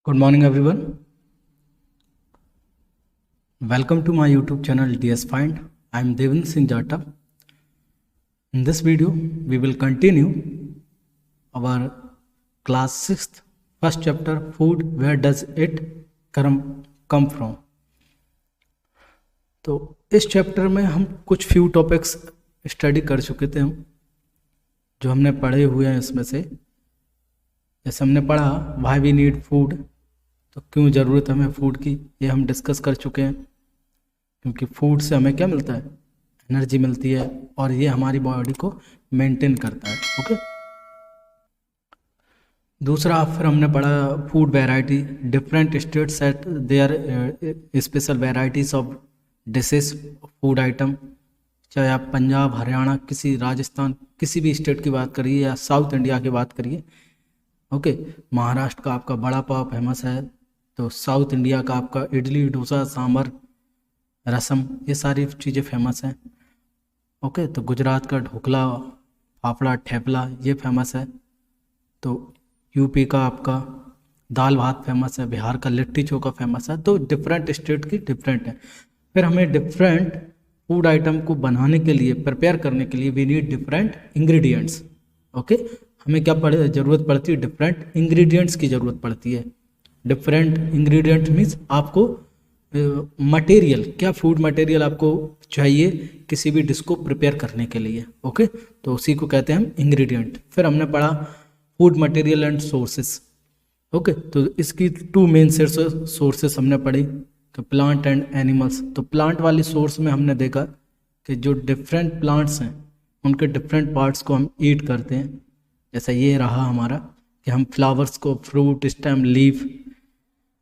Good morning, everyone. Welcome to my YouTube channel DS Find. I am Devin Singh Jata. In this video, we will continue our class 6th first chapter, food. Where does it come from? तो इस chapter में हम कुछ few topics study कर चुके थे, हम जो हमने पढ़े हुए हैं। इसमें से जैसे हमने पढ़ा व्हाई वी नीड फूड, तो क्यों ज़रूरत है हमें फूड की, ये हम डिस्कस कर चुके हैं। क्योंकि फूड से हमें क्या मिलता है, एनर्जी मिलती है, और ये हमारी बॉडी को मेंटेन करता है। ओके, दूसरा फिर हमने पढ़ा food variety, different states eight their special varieties of dishes, food item. चाहे आप पंजाब, हरियाणा, किसी राजस्थान, किसी भी स्टेट की बात करिए या साउथ इंडिया की बात करिए। ओके, महाराष्ट्र का आपका बड़ा पाव फेमस है, तो साउथ इंडिया का आपका इडली, डोसा, सांभर, रसम, ये सारी चीज़ें फेमस हैं। ओके, तो गुजरात का ढोकला, फाफड़ा, ठेपला, ये फेमस है। तो यूपी का आपका दाल भात फेमस है, बिहार का लिट्टी चोखा फेमस है। तो डिफरेंट स्टेट की डिफरेंट है। फिर हमें डिफरेंट फूड आइटम को बनाने के लिए, प्रिपेयर करने के लिए we need different ingredients. Okay, हमें क्या ज़रूरत पड़ती है, डिफरेंट इंग्रेडिएंट्स की ज़रूरत पड़ती है। डिफरेंट इंग्रेडिएंट मीन्स आपको मटेरियल, क्या फूड मटेरियल आपको चाहिए किसी भी डिश को प्रिपेयर करने के लिए। ओके, तो उसी को कहते हैं हम इंग्रेडिएंट। फिर हमने पढ़ा food material and sources. Okay, तो इसकी टू मेन सोर्सेस हमने पढ़ी, तो प्लांट एंड एनिमल्स। तो प्लांट वाली सोर्स में हमने देखा कि जो डिफरेंट प्लांट्स हैं उनके डिफरेंट पार्ट्स को हम ईट करते हैं। जैसा ये रहा हमारा कि हम फ्लावर्स को, फ्रूट, स्टेम, लीफ,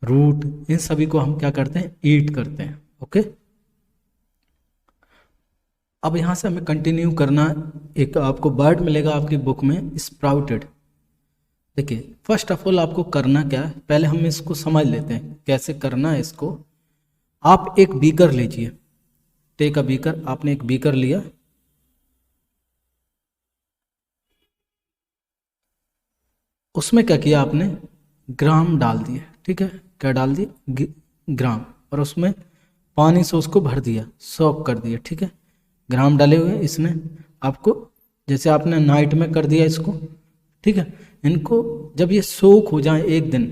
रूट, इन सभी को हम क्या करते हैं, ईट करते हैं। ओके, अब यहाँ से हमें कंटिन्यू करना। एक आपको वर्ड मिलेगा आपकी बुक में, स्प्राउटेड। देखिए, फर्स्ट ऑफ ऑल आपको करना क्या है, पहले हम इसको समझ लेते हैं कैसे करना है इसको। आप एक बीकर लीजिए, टेक अ बीकर। आपने एक बीकर लिया, उसमें क्या किया आपने, ग्राम डाल दिए। ठीक है, क्या डाल दिए, ग्राम, और उसमें पानी से उसको भर दिया, सोक कर दिया। ठीक है, ग्राम डाले हुए इसने आपको, जैसे आपने नाइट में कर दिया इसको। ठीक है, इनको जब ये सोक हो जाए एक दिन,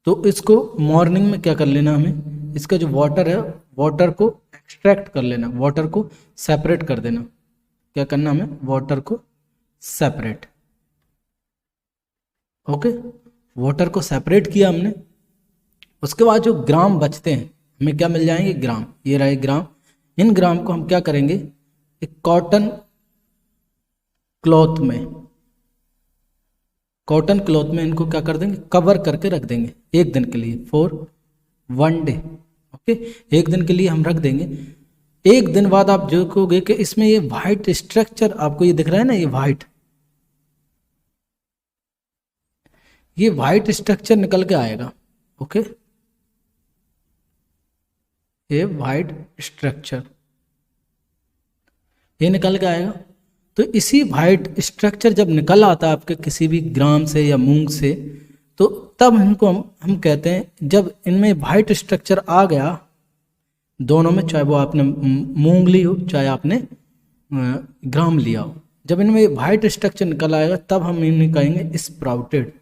तो इसको मॉर्निंग में क्या कर लेना, हमें इसका जो वाटर है, वाटर को एक्सट्रैक्ट कर लेना, वाटर को सेपरेट कर देना। क्या करना हमें, वाटर को सेपरेट। ओके, वाटर को सेपरेट किया हमने। उसके बाद जो ग्राम बचते हैं हमें क्या मिल जाएंगे, ग्राम। ये रहे ग्राम। इन ग्राम को हम क्या करेंगे, एक कॉटन क्लॉथ में, कॉटन क्लॉथ में इनको क्या कर देंगे, कवर करके रख देंगे एक दिन के लिए, फॉर 1 डे। ओके, एक दिन के लिए हम रख देंगे। एक दिन बाद आप जो कहोगे कि इसमें ये वाइट स्ट्रक्चर आपको ये दिख रहा है ना, ये वाइट स्ट्रक्चर निकल के आएगा। ओके, ये वाइट स्ट्रक्चर ये निकल के आएगा। तो इसी वाइट स्ट्रक्चर जब निकल आता है आपके किसी भी ग्राम से या मूंग से, तो तब इनको हम कहते हैं, जब इनमें वाइट स्ट्रक्चर आ गया दोनों में, चाहे वो आपने मूंग ली हो चाहे आपने ग्राम लिया हो, जब इनमें वाइट स्ट्रक्चर निकल आएगा तब हम इन्हें कहेंगे स्प्राउटेड।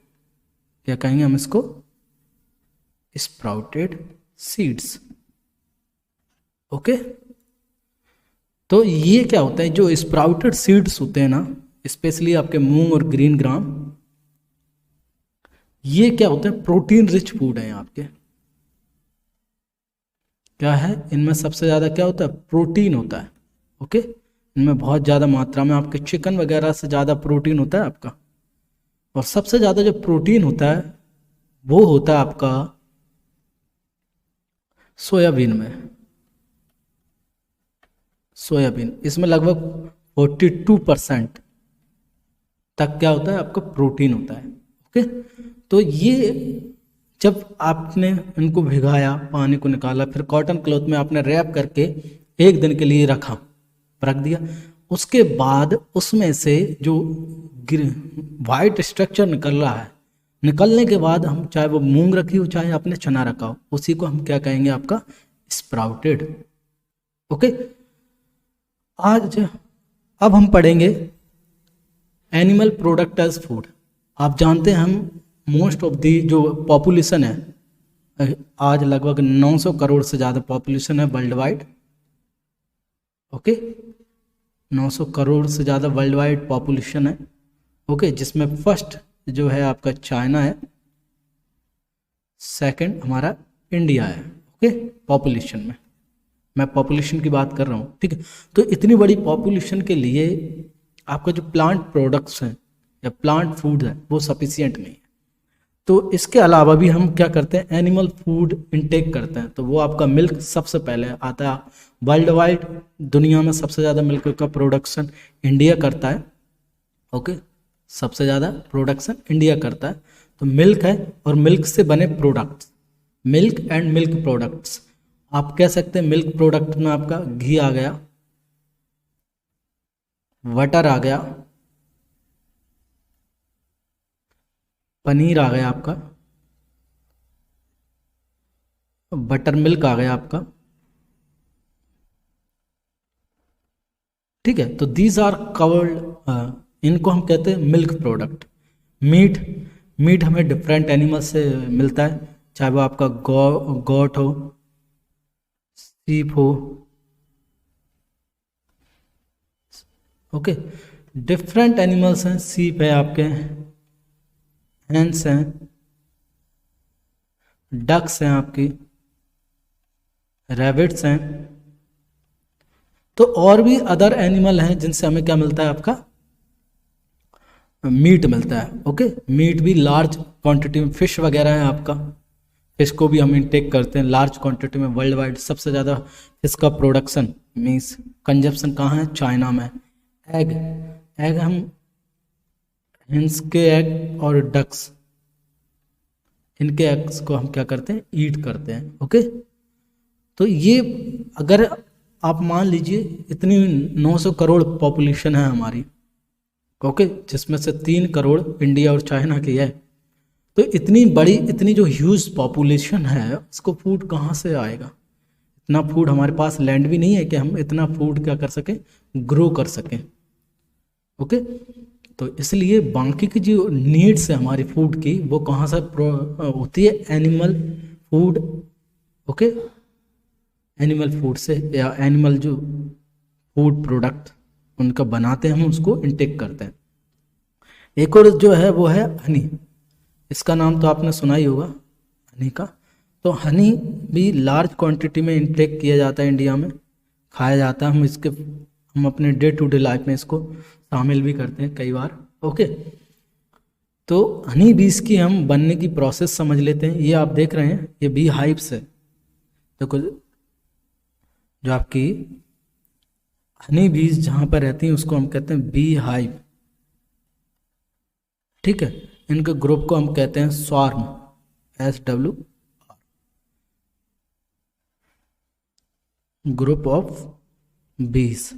क्या कहेंगे हम इसको, स्प्राउटेड सीड्स। ओके, तो ये क्या होता है, जो स्प्राउटेड सीड्स होते हैं ना, स्पेशली आपके मूंग और ग्रीन ग्राम, ये क्या होता है, प्रोटीन रिच फूड है आपके। क्या है, इनमें सबसे ज़्यादा क्या होता है, प्रोटीन होता है। ओके, इनमें बहुत ज़्यादा मात्रा में आपके चिकन वगैरह से ज़्यादा प्रोटीन होता है आपका। और सबसे ज़्यादा जो प्रोटीन होता है वो होता है आपका सोयाबीन में। सोयाबीन, इसमें लगभग 42% तक क्या होता है, आपका प्रोटीन होता है। ओके, तो ये जब आपने इनको भिगाया, पानी को निकाला, फिर कॉटन क्लॉथ में आपने रैप करके एक दिन के लिए रख दिया। उसके बाद उसमें से जो वाइट स्ट्रक्चर निकल रहा है निकलने के बाद हम चाहे वो मूंग रखी हो चाहे आपने चना रखा हो, उसी को हम क्या कहेंगे, आपका स्प्राउटेड। ओके, आज अब हम पढ़ेंगे एनिमल प्रोडक्ट एज फूड। आप जानते हैं हम मोस्ट ऑफ दी जो पॉपुलेशन है, आज लगभग 900 करोड़ से ज़्यादा पॉपुलेशन है वर्ल्ड वाइड। ओके, 900 करोड़ से ज़्यादा वर्ल्ड वाइड पॉपुलेशन है। ओके, जिसमें फर्स्ट जो है आपका चाइना है, सेकंड हमारा इंडिया है। ओके, पॉपुलेशन में मैं पॉपुलेशन की बात कर रहा हूँ, ठीक है। तो इतनी बड़ी पॉपुलेशन के लिए आपका जो प्लांट प्रोडक्ट्स हैं या प्लांट फूड है वो सफिशिएंट नहीं है। तो इसके अलावा भी हम क्या करते हैं, एनिमल फूड इनटेक करते हैं। तो वो आपका मिल्क सबसे पहले आता है। वर्ल्ड वाइड दुनिया में सबसे ज़्यादा मिल्क का प्रोडक्शन इंडिया करता है। ओके, सबसे ज़्यादा प्रोडक्शन इंडिया करता है। तो मिल्क है और मिल्क से बने products, milk and milk products. आप कह सकते हैं मिल्क प्रोडक्ट में आपका घी आ गया, बटर आ गया, पनीर आ गया आपका, बटर मिल्क आ गया आपका, ठीक है। तो दीज आर कवर्ड, इनको हम कहते हैं मिल्क प्रोडक्ट। मीट, मीट हमें डिफरेंट एनिमल से मिलता है, चाहे वो आपका गोट हो, सीप हो। ओके, डिफरेंट एनिमल्स हैं, सीप है आपके, हैंस हैं, डक्स हैं आपकी, रैबिट्स हैं। तो और भी अदर एनिमल हैं जिनसे हमें क्या मिलता है, आपका मीट मिलता है। ओके, मीट भी लार्ज क्वांटिटी में, फिश वगैरह है आपका, फिश को भी हम इनटेक करते हैं लार्ज क्वांटिटी में। वर्ल्ड वाइड सबसे ज़्यादा फिश का प्रोडक्शन मीन्स कंजप्शन कहाँ है, चाइना में। एग, एग हम हिंस के एग और डक्स, इनके एग्स को हम क्या करते हैं, ईट करते हैं। ओके, तो ये अगर आप मान लीजिए इतनी 900 करोड़ पॉपुलेशन है हमारी, ओके, जिसमें से 3 करोड़ इंडिया और चाइना की है। तो इतनी बड़ी, इतनी जो ह्यूज पॉपुलेशन है, उसको फूड कहाँ से आएगा? इतना फूड हमारे पास लैंड भी नहीं है कि हम इतना फूड क्या कर सकें, ग्रो कर सकें। ओके, तो इसलिए बाकी की जो नीड्स है हमारी फूड की, वो कहाँ से होती है, animal food. Okay, animal food से, या एनिमल जो फूड प्रोडक्ट उनका बनाते हैं हम उसको इनटेक करते हैं। एक और जो है वो है हनी, इसका नाम तो आपने सुना ही होगा, हनी का। तो हनी भी लार्ज क्वांटिटी में इनटेक किया जाता है, इंडिया में खाया जाता है। हम अपने डे टू डे लाइफ में इसको शामिल भी करते हैं कई बार। ओके, तो हनी बीज की हम बनने की प्रोसेस समझ लेते हैं। ये आप देख रहे हैं, ये बी हाइव्स है। देखो, जो आपकी हनी बीज जहाँ पर रहती हैं उसको हम कहते हैं बी हाइव, ठीक है। इनके ग्रुप को हम कहते हैं स्वार्म, SW, ग्रुप ऑफ बीज,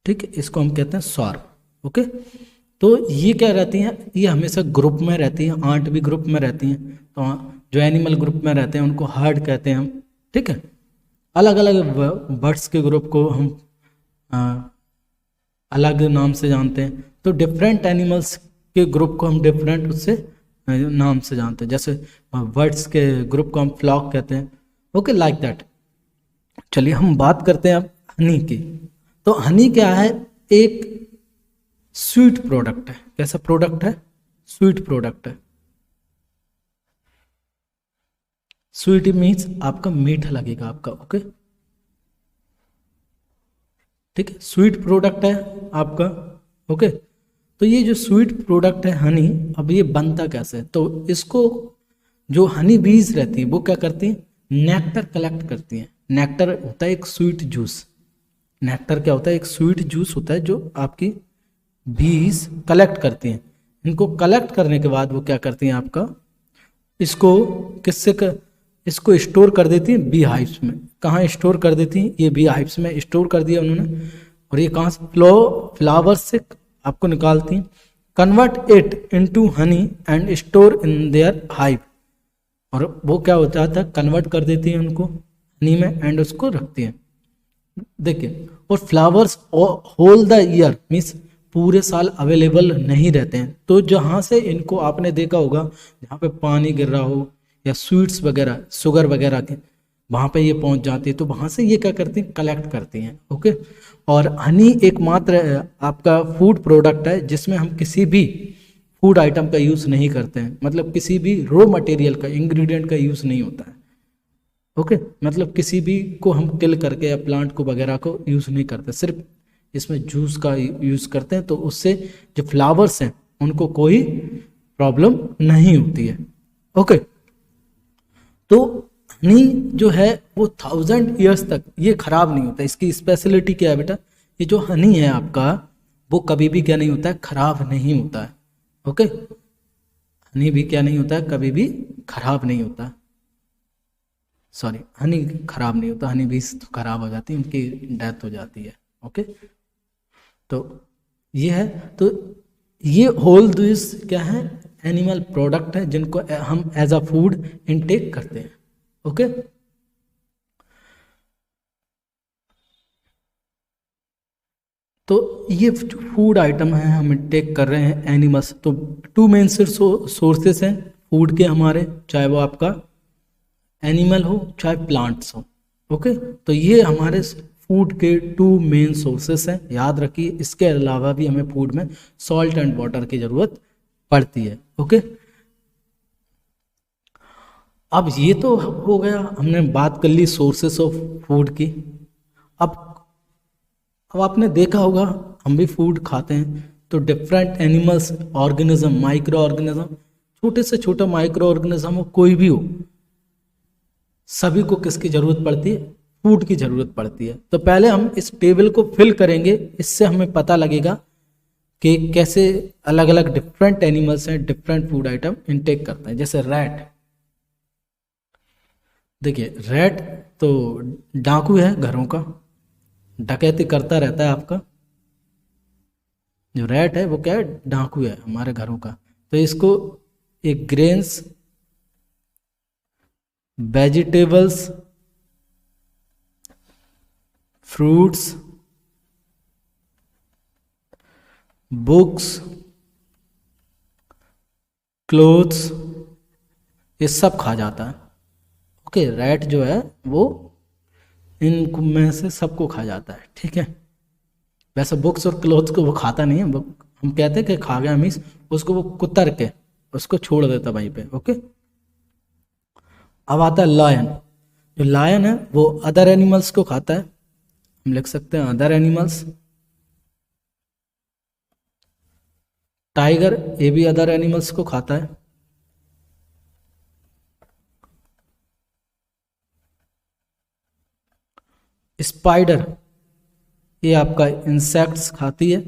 ठीक है, इसको हम कहते हैं स्वार्म। ओके, तो ये क्या रहती हैं, ये हमेशा ग्रुप में रहती हैं, 8 भी ग्रुप में रहती हैं। तो जो एनिमल ग्रुप में रहते हैं उनको हर्ड कहते हैं हम, ठीक है। अलग अलग बर्ड्स के ग्रुप को हम अलग नाम से जानते हैं। तो डिफरेंट एनिमल्स के ग्रुप को हम डिफरेंट उससे नाम से जानते हैं। जैसे बर्ड्स के ग्रुप को हम फ्लॉक कहते हैं। Okay, like that. चलिए हम बात करते हैं अब हनी की। तो हनी क्या है, एक स्वीट प्रोडक्ट है। कैसा प्रोडक्ट है, स्वीट प्रोडक्ट है। स्वीट मीन्स आपका मीठा लगेगा आपका। ओके, ठीक है, स्वीट प्रोडक्ट है आपका। ओके, तो ये जो स्वीट प्रोडक्ट है हनी, अब ये बनता कैसे है? तो इसको जो हनी बीज रहती है वो क्या करती है, नेक्टर कलेक्ट करती है। नेक्टर होता है एक स्वीट जूस। नेक्टर क्या होता है, एक स्वीट जूस होता है जो आपकी बीज कलेक्ट करती हैं। इनको कलेक्ट करने के बाद वो क्या करती हैं, आपका इसको इसको स्टोर कर देती हैं बी हाइव्स में। कहाँ स्टोर कर देती हैं, ये बी हाइव्स में स्टोर कर दिया उन्होंने। और ये कहाँ से, फ्लावर से आपको निकालती हैं। Convert it into honey and store in their hive. और वो क्या होता था, कन्वर्ट कर देती है उनको हनी में एंड उसको रखती है। देखिए, और flowers whole the year means पूरे साल अवेलेबल नहीं रहते हैं। तो जहाँ से इनको आपने देखा होगा जहाँ पे पानी गिर रहा हो या स्वीट्स वगैरह शुगर वगैरह के, वहाँ पे ये पहुँच जाती है। तो वहाँ से ये क्या करती हैं, कलेक्ट करती हैं। ओके, और हनी एकमात्र आपका फूड प्रोडक्ट है जिसमें हम किसी भी फूड आइटम का यूज़ नहीं करते हैं, मतलब किसी भी रॉ मटेरियल का इंग्रेडिएंट का यूज़ नहीं होता है। ओके, मतलब किसी भी को हम किल करके या प्लांट को वगैरह को यूज़ नहीं करते, सिर्फ इसमें जूस का यूज़ करते हैं। तो उससे जो फ्लावर्स हैं उनको कोई प्रॉब्लम नहीं होती है। ओके, तो हनी जो है वो 1000 ईयर्स तक ये खराब नहीं होता। इसकी स्पेशलिटी क्या है बेटा, ये जो हनी है आपका वो कभी भी क्या नहीं होता है, खराब नहीं होता है। ओके, हनी भी क्या नहीं होता है, कभी भी खराब नहीं होता। सॉरी, हनी खराब नहीं होता, हनी भी तो खराब हो जाती है, उनकी डेथ हो जाती है। ओके, तो ये है। तो ये होल दिस क्या है, एनिमल प्रोडक्ट है जिनको हम एज अ फूड इनटेक करते हैं। ओके, तो ये फूड आइटम है हम इनटेक कर रहे हैं एनिमल्स। तो टू मेन सोर्सेस हैं फूड के हमारे, चाहे वो आपका एनिमल हो चाहे प्लांट्स हो। ओके, तो ये हमारे फूड के टू मेन सोर्सेस हैं, याद रखिए। इसके अलावा भी हमें फूड में सॉल्ट एंड वाटर की ज़रूरत पड़ती है। ओके, अब ये तो हो गया, हमने बात कर ली सोर्सेस ऑफ फूड की। अब आपने देखा होगा हम भी फूड खाते हैं तो different animals, organism, micro organism, छोटे से छोटा माइक्रो ऑर्गेनिज्म हो कोई भी हो, सभी को किसकी ज़रूरत पड़ती है, फूड की ज़रूरत पड़ती है। तो पहले हम इस टेबल को फिल करेंगे, इससे हमें पता लगेगा कि कैसे अलग अलग डिफरेंट एनिमल्स हैं डिफरेंट फूड आइटम इनटेक करते हैं। जैसे रैट, देखिए रैट तो डाकू है घरों का, डकैती करता रहता है आपका। जो रैट है वो क्या है, डाकू है हमारे घरों का। तो इसको एक grains, vegetables, fruits, books, clothes, ये सब खा जाता है। ओके, रैट जो है वो इन में से सबको खा जाता है। ठीक है, वैसे बुक्स और क्लोथ्स को वो खाता नहीं है, हम कहते हैं कि खा गया मीन्स उसको वो कुतर के उसको छोड़ देता वहीं पे। ओके, अब आता है लायन। जो लायन है वो अदर एनिमल्स को खाता है, हम लिख सकते हैं अदर एनिमल्स। टाइगर, ये भी अदर एनिमल्स को खाता है। स्पाइडर, ये आपका इंसेक्ट्स खाती है।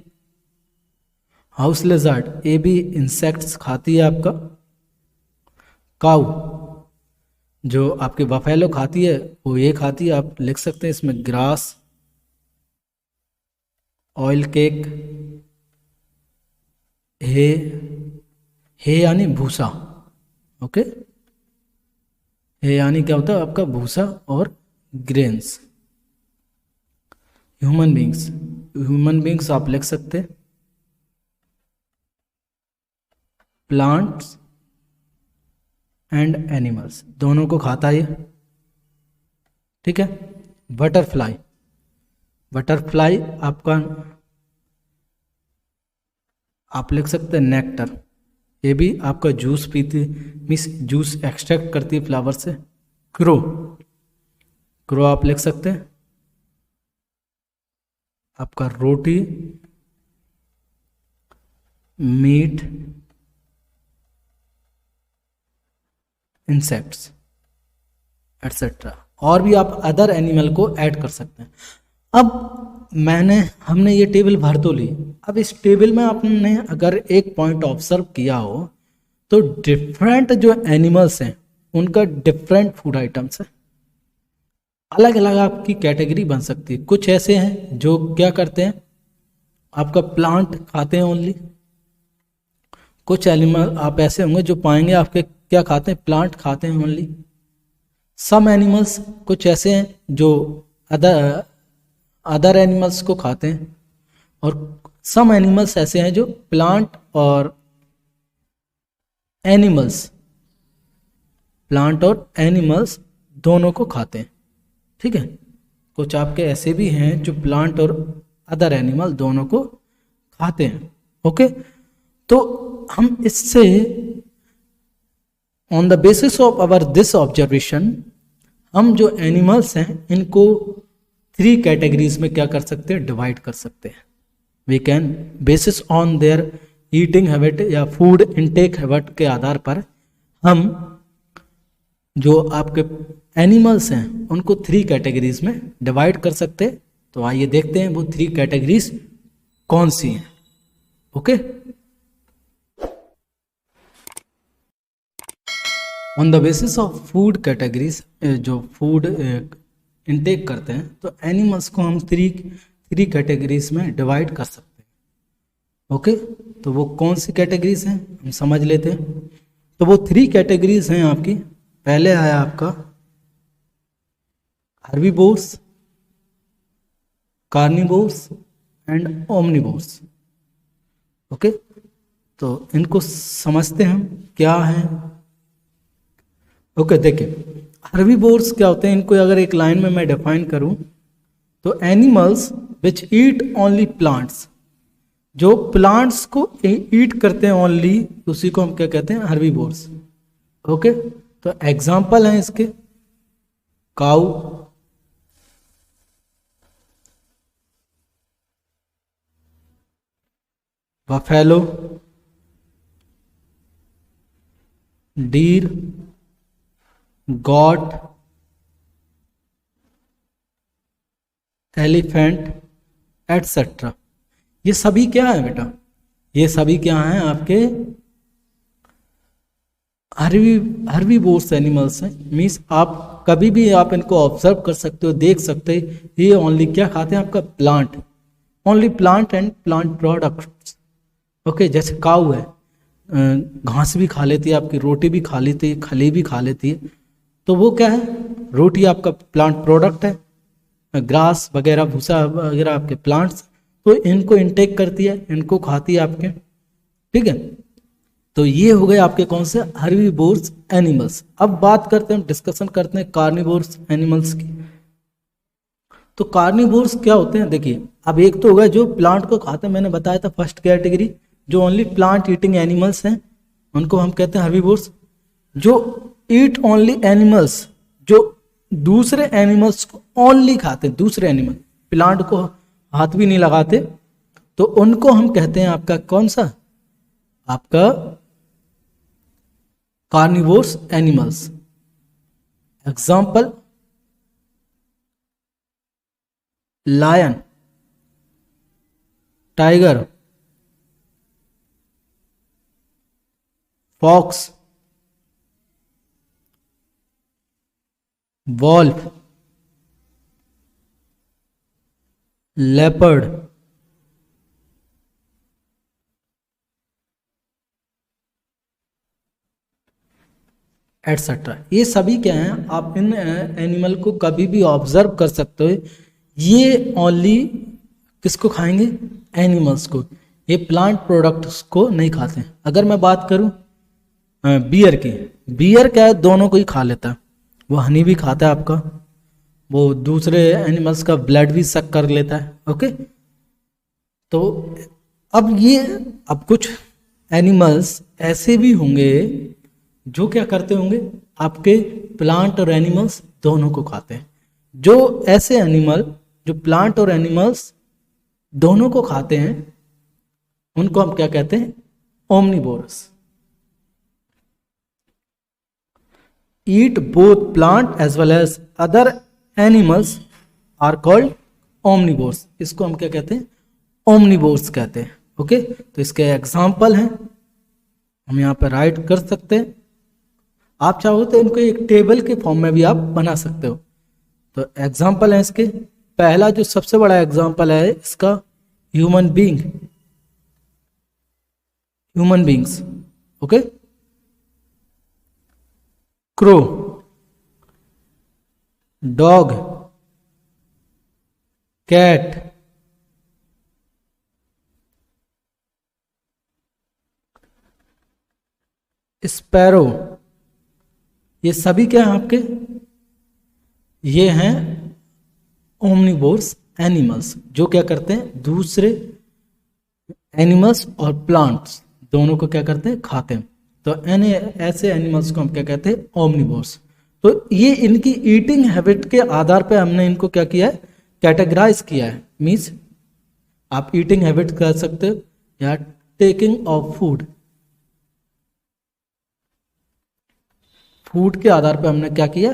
हाउस लेजर्ड, ये भी इंसेक्ट्स खाती है आपका। काऊ, जो आपके बफेलो खाती है वो ये खाती है, आप लिख सकते हैं इसमें ग्रास, ऑयल केक, हे यानी भूसा। ओके, हे यानी क्या होता है आपका भूसा और ग्रेन्स। ह्यूमन बींग्स आप लिख सकते हैं प्लांट्स एंड एनिमल्स, दोनों को खाता है। ठीक है, बटरफ्लाई, बटरफ्लाई आपका आप लिख सकते हैं नेक्टर, ये भी आपका जूस पीती मीन्स जूस एक्सट्रैक्ट करती है फ्लावर से। क्रो, क्रो आप लिख सकते हैं आपका रोटी, मीट, इंसेक्ट्स एटसेट्रा। और भी आप अदर एनिमल को ऐड कर सकते हैं। अब हमने ये टेबल भर तो ली। अब इस टेबल में आपने अगर एक पॉइंट ऑब्जर्व किया हो तो डिफरेंट जो एनिमल्स हैं उनका डिफरेंट फूड आइटम्स है, अलग अलग आपकी कैटेगरी बन सकती है। कुछ ऐसे हैं जो क्या करते हैं, आपका प्लांट खाते हैं ओनली, कुछ एनिमल आप ऐसे होंगे जो पाएंगे आपके क्या खाते हैं, प्लांट खाते हैं ओनली। सम एनिमल्स कुछ ऐसे हैं जो अदर अदर एनिमल्स को खाते हैं, और सम एनिमल्स ऐसे हैं जो प्लांट और एनिमल्स दोनों को खाते हैं। ठीक है, कुछ आपके ऐसे भी हैं जो प्लांट और अदर एनिमल दोनों को खाते हैं। ओके, तो हम इससे on the basis of our this observation हम जो एनिमल्स हैं इनको 3 कैटेगरीज में क्या कर सकते हैं, डिवाइड कर सकते हैं। We can basis on their eating habit या फूड इनटेक हैबिट के आधार पर हम जो आपके एनिमल्स हैं उनको 3 कैटेगरीज में डिवाइड कर सकते हैं। तो आइए देखते हैं वो 3 कैटेगरीज कौन सी हैं। Okay, on the basis of food categories, जो फूड इनटेक करते हैं तो एनिमल्स को हम 3 कैटेगरीज में डिवाइड कर सकते हैं। ओके, तो वो कौन सी कैटेगरीज हैं हम समझ लेते हैं। तो वो 3 कैटेगरीज हैं आपकी। पहले आया आपका herbivores, carnivores and omnivores. Okay, तो इनको समझते हैं हम क्या है। ओके, देखिए हर्बीवोर्स क्या होते हैं, इनको अगर एक लाइन में मैं डिफाइन करूं तो animals which eat only plants, जो प्लांट्स को ईट करते हैं ओनली, उसी को हम क्या कहते हैं, हर्बीवोर्स। ओके, तो एग्जाम्पल हैं इसके cow, buffalo, deer, goat, elephant etcetera. ये सभी क्या है बेटा, ये सभी क्या हैं आपके हर्बीवोर्स एनिमल्स हैं। मीन्स आप कभी भी आप इनको ऑब्जर्व कर सकते हो, देख सकते हो, ये ओनली क्या खाते हैं, आपका plant, only plant and plant products. Okay, जैसे काऊ है, घास भी खा लेती है, आपकी रोटी भी खा लेती है, खली भी खा लेती है, तो वो क्या है, रोटी आपका प्लांट प्रोडक्ट है, ग्रास वगैरह भूसा वगैरह आपके प्लांट्स, तो इनको इनटेक करती है, इनको खाती है आपके। ठीक है, तो ये हो गए आपके कौन से, हर्बीवोर्स एनिमल्स। अब बात करते हैं, डिस्कशन करते हैं कार्निवोर्स एनिमल्स की। तो कार्निवोर्स क्या होते हैं, देखिए अब एक तो हो गया जो प्लांट को खाते हैं, मैंने बताया था फर्स्ट कैटेगरी, जो ओनली प्लांट ईटिंग एनिमल्स हैं उनको हम कहते हैं हर्बीवोर्स। जो ईट ओनली एनिमल्स, जो दूसरे एनिमल्स को ओनली खाते, दूसरे एनिमल, प्लांट को हाथ भी नहीं लगाते, तो उनको हम कहते हैं आपका कौन सा, आपका carnivores animals. Example lion, tiger, fox, wolf, leopard, etcetera. ये सभी क्या हैं, आप इन एनिमल को कभी भी ऑब्जर्व कर सकते हो, ये ओनली किसको खाएंगे, एनिमल्स को, ये प्लांट प्रोडक्ट्स को नहीं खाते। अगर मैं बात करूं बियर की, बियर क्या है, दोनों को ही खा लेता है, वो हनी भी खाता है आपका, वो दूसरे एनिमल्स का ब्लड भी सक कर लेता है। ओके, तो अब कुछ एनिमल्स ऐसे भी होंगे जो क्या करते होंगे, आपके प्लांट और एनिमल्स दोनों को खाते हैं। जो ऐसे एनिमल जो प्लांट और एनिमल्स दोनों को खाते हैं उनको हम क्या कहते हैं, omnivorous. Eat both plant as well as other animals are called omnivores. इसको हम क्या कहते हैं, ओमनिवोर्स कहते हैं। ओके, तो इसके एग्जाम्पल हैं, हम यहाँ पे राइट कर सकते हैं। आप चाहो तो इनको एक टेबल के फॉर्म में भी आप बना सकते हो। तो एग्जाम्पल है इसके, पहला जो सबसे बड़ा एग्जाम्पल है इसका, human being. Human beings, okay, crow, dog, cat, sparrow, ये सभी क्या हैं आपके, ये हैं ओमनिवोर्स एनिमल्स, जो क्या करते हैं दूसरे एनिमल्स और प्लांट्स दोनों को क्या करते हैं, खाते हैं। तो ऐसे एनिमल्स को हम क्या कहते हैं, ओमनिवोर्स। तो ये इनकी ईटिंग हैबिट के आधार पे हमने इनको क्या किया है, कैटेगराइज किया है। मीन्स आप ईटिंग हैबिट कह सकते हो या टेकिंग ऑफ फूड, फूड के आधार पे हमने क्या किया,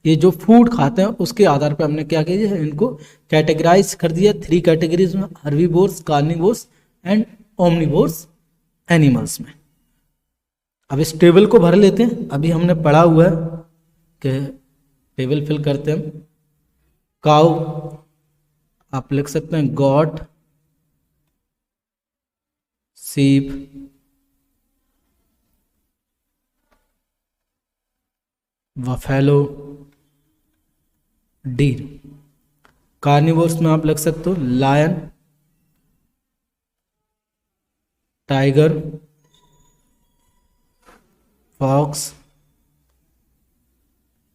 ये जो फूड खाते हैं उसके आधार पे हमने क्या किया है, इनको कैटेगराइज कर दिया 3 कैटेगरीज में, herbivores, carnivores and omnivores animals में। अब इस टेबल को भर लेते हैं। अभी हमने पढ़ा हुआ है कि टेबल फिल करते हैं। काउ आप लिख सकते हैं गॉट, सीप, बफेलो, डीर। कार्निवोर्स में आप लिख सकते हो लायन, टाइगर, फॉक्स,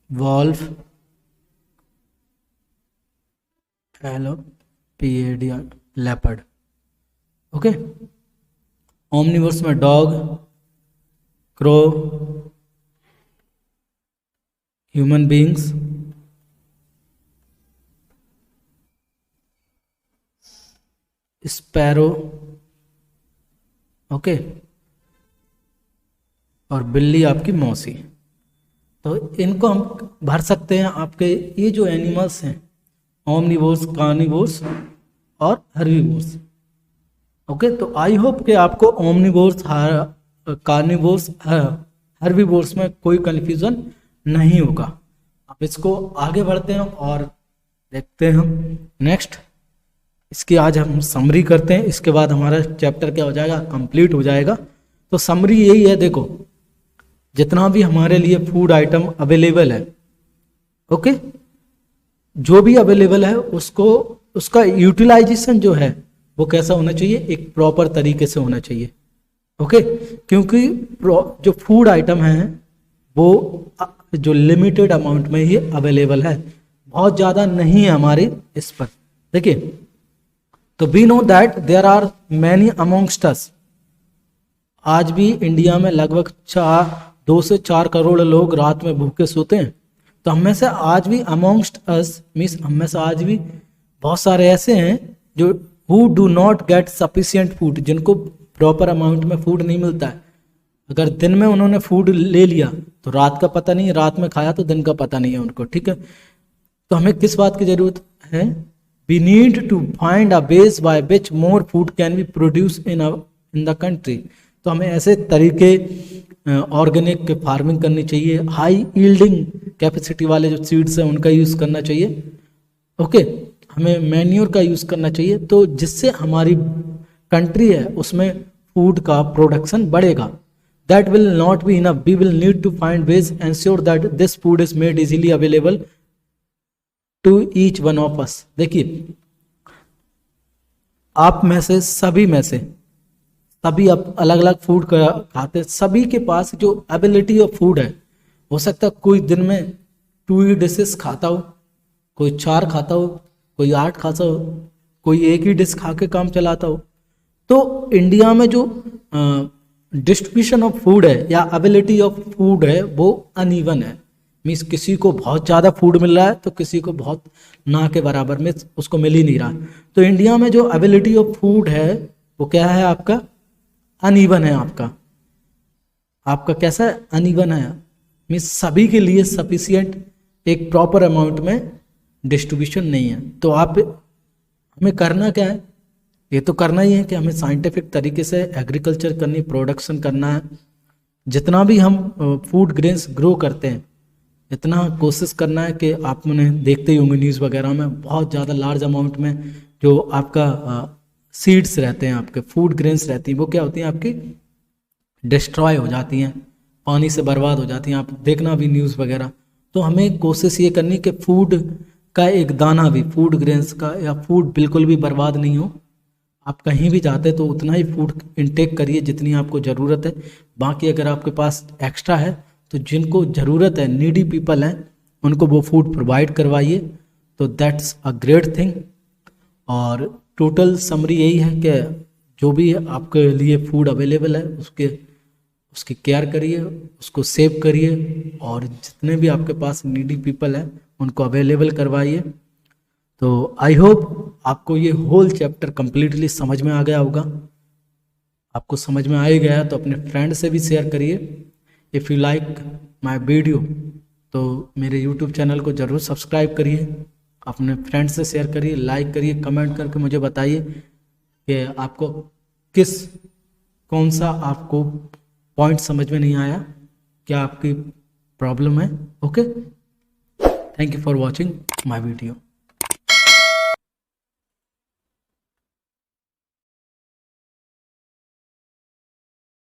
वॉल्फ, पैड, लेपर्ड, ओके। ओमनिवर्स में dog, crow, human beings, sparrow, okay, और बिल्ली आपकी मौसी। तो इनको हम भर सकते हैं आपके ये जो एनिमल्स हैं, ओमनिवोर्स, कार्निवोर्स और हर्बीवोर्स, ओके। तो आई होप कि आपको ओमनिवोर्स, कार्निवोर्स, हर्बीवोर्स में कोई कन्फ्यूजन नहीं होगा। अब इसको आगे बढ़ते हैं और देखते हैं हम नेक्स्ट। इसकी आज हम समरी करते हैं, इसके बाद हमारा चैप्टर क्या हो जाएगा, कंप्लीट हो जाएगा। तो समरी यही है, देखो जितना भी हमारे लिए फूड आइटम अवेलेबल है, ओके, जो भी अवेलेबल है उसको, उसका यूटिलाइजेशन जो है वो कैसा होना चाहिए, एक प्रॉपर तरीके से होना चाहिए, ओके। क्योंकि जो फूड आइटम है वो जो लिमिटेड अमाउंट में ही अवेलेबल है, बहुत ज़्यादा नहीं है हमारे इस पर। देखिए, तो we know that there are many amongst us. आज भी इंडिया में लगभग 2 से 4 करोड़ लोग रात में भूखे सोते हैं। तो हम में से आज भी अमोंगस्ट अस मीन्स हम में से आज भी बहुत सारे ऐसे हैं जो who do not gate sufficient food, जिनको प्रॉपर अमाउंट में फूड नहीं मिलता है। अगर दिन में उन्होंने फूड ले लिया तो रात का पता नहीं है, रात में खाया तो दिन का पता नहीं है उनको, ठीक है। तो हमें किस बात की जरूरत है, we need to find a ways by which more food can be produce in the country. तो हमें ऐसे तरीके ऑर्गेनिक फार्मिंग करनी चाहिए, हाई यील्डिंग कैपेसिटी वाले जो सीड्स हैं उनका यूज़ करना चाहिए, ओके। हमें मैन्योर का यूज़ करना चाहिए, तो जिससे हमारी कंट्री है उसमें फूड का प्रोडक्शन बढ़ेगा। That will not be enough, we will need to find ways ensure that this food is made easily available to each one of us. देखिए, आप में से सभी में से सभी आप अलग अलग फूड खाते हैं, सभी के पास जो एबिलिटी ऑफ फूड है, हो सकता है कोई दिन में 2 ही डिशेस खाता हो, कोई 4 खाता हो, कोई 8 खाता हो, कोई एक ही डिश खा के काम चलाता हो। तो इंडिया में जो डिस्ट्रीब्यूशन ऑफ फूड है या एबिलिटी ऑफ फूड है वो अनइवन है। मीन्स किसी को बहुत ज़्यादा फूड मिल रहा है तो किसी को बहुत ना के बराबर में उसको मिल ही नहीं रहा। तो इंडिया में जो एबिलिटी ऑफ फूड है वो क्या है, आपका अनइवन है। आपका कैसा है, अनइवन है। मीन्स सभी के लिए सफिशिएंट एक प्रॉपर अमाउंट में डिस्ट्रीब्यूशन नहीं है। तो हमें करना क्या है, ये तो करना ही है कि हमें साइंटिफिक तरीके से एग्रीकल्चर करनी, प्रोडक्शन करना है। जितना भी हम फूड ग्रेन्स ग्रो करते हैं, इतना कोशिश करना है कि आपने देखते ही होंगे न्यूज़ वगैरह में बहुत ज़्यादा लार्ज अमाउंट में जो आपका सीड्स रहते हैं आपके, फूड ग्रेन्स रहती हैं, वो क्या होती हैं आपकी डिस्ट्रॉय हो जाती हैं, पानी से बर्बाद हो जाती हैं, आप देखना भी न्यूज़ वगैरह। तो हमें कोशिश ये करनी कि फूड का एक दाना भी, फूड ग्रेन्स का या फूड बिल्कुल भी बर्बाद नहीं हो। आप कहीं भी जाते तो उतना ही फूड इनटेक करिए जितनी आपको ज़रूरत है। बाकी अगर आपके पास एक्स्ट्रा है तो जिनको ज़रूरत है, नीडी पीपल हैं, उनको वो फूड प्रोवाइड करवाइए। तो दैट्स अ ग्रेट थिंग। और टोटल समरी यही है कि जो भी आपके लिए फूड अवेलेबल है उसकी केयर करिए, उसको सेव करिए, और जितने भी आपके पास नीडी पीपल हैं उनको अवेलेबल करवाइए। तो आई होप आपको ये होल चैप्टर कंप्लीटली समझ में आ गया होगा। आपको समझ में आ ही गया तो अपने फ्रेंड से भी शेयर करिए। If you like my video तो मेरे यूट्यूब चैनल को ज़रूर सब्सक्राइब करिए, अपने फ्रेंड से शेयर करिए, लाइक करिए, कमेंट करके मुझे बताइए कि आपको कौन सा आपको पॉइंट समझ में नहीं आया, क्या आपकी प्रॉब्लम है। Okay, thank you for watching my video.